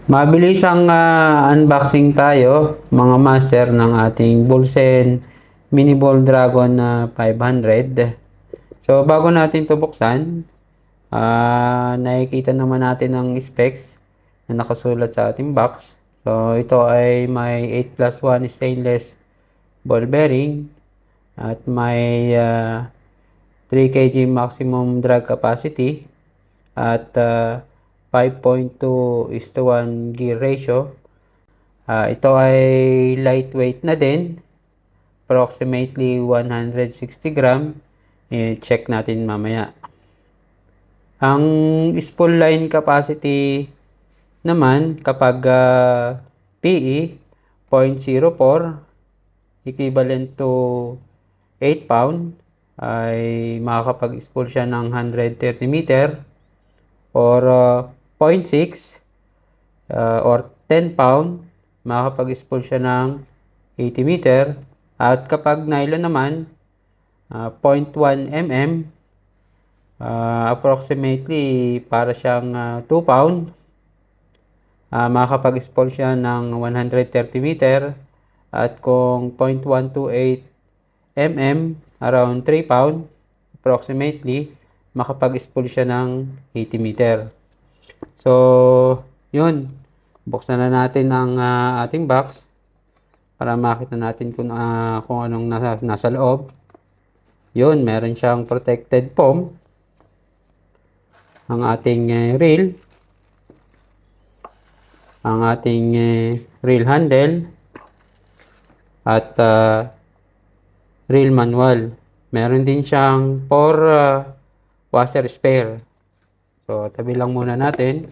Mabilis ang unboxing tayo mga master ng ating Bulsen Mini Ball Dragon na 500. So bago natin ito buksan, nakikita naman natin ang specs na nakasulat sa ating box. So ito ay may 8+1 stainless ball bearing at may 3 kg maximum drag capacity at 5.2:1 gear ratio. Ito ay lightweight na din, approximately 160 gram. I-check natin mamaya. Ang spool line capacity naman kapag PE 0.04 equivalent to 8 pound ay makakapag-spool siya ng 130 meter or 0.6 or 10 pound makakapag-spool siya ng 80 meter. At kapag nylon naman 0.1 mm approximately para siyang 2 pound makakapag-spool siya ng 130 meter. At kung 0.128 mm around 3 pound approximately makapag-spool siya ng 80 meter. So yun, buksan na natin ang ating box para makita natin kung anong nasa loob. Yun, meron siyang protected foam, ang ating reel, ang ating reel handle at reel manual. Meron din siyang 4 washer spare. So tabi lang muna natin.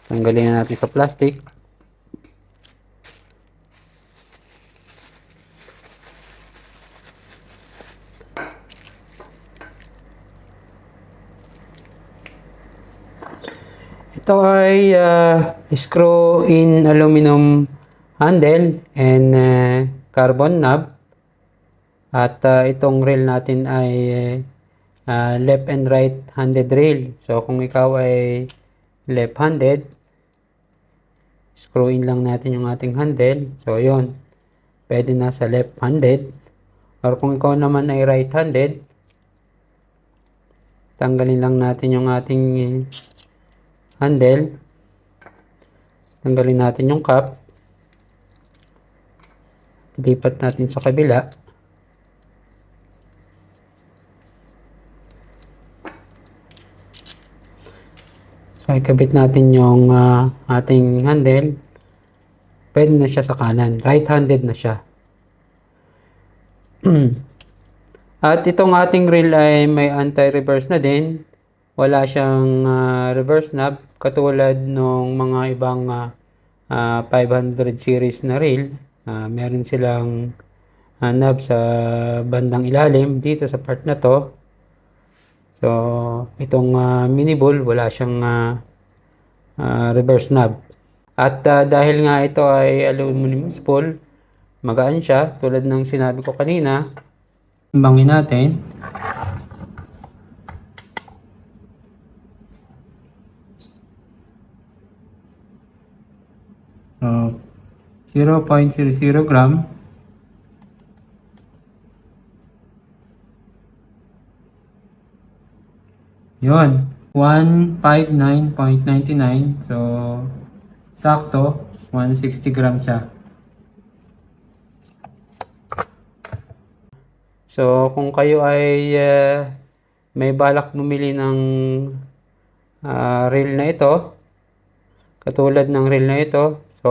Tanggalin na natin sa plastic. Ito ay screw-in aluminum handle and carbon knob. At itong reel natin ay left and right handed reel. So kung ikaw ay left handed, screw in lang natin yung ating handle. So yun, pwede na sa left handed. Or kung ikaw naman ay right handed, tanggalin lang natin yung ating handle. Tanggalin natin yung cap. Lipat natin sa kabila. So ikabit natin yung ating handle. Pwede na siya sa kanan. Right-handed na siya. At itong ating reel ay may anti-reverse na din. Wala siyang reverse knob katulad ng mga ibang 500 series na reel. Meron silang knob sa bandang ilalim dito sa part na to. So itong mini ball wala siyang reverse knob. At dahil nga ito ay aluminum spool, magaan siya tulad ng sinabi ko kanina. Timbangin natin. 0.00 gram. Yun, 159.99. So, sakto, 160 grams siya. So, kung kayo ay may balak bumili ng reel na ito, katulad ng reel na ito, so,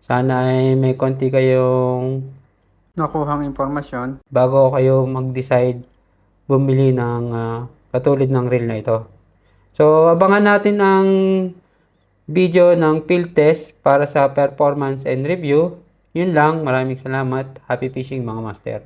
sana ay may konti kayong nakuhang impormasyon bago kayo mag-decide bumili ng katulad ng reel na ito. So, abangan natin ang video ng field test para sa performance and review. Yun lang. Maraming salamat. Happy fishing mga master.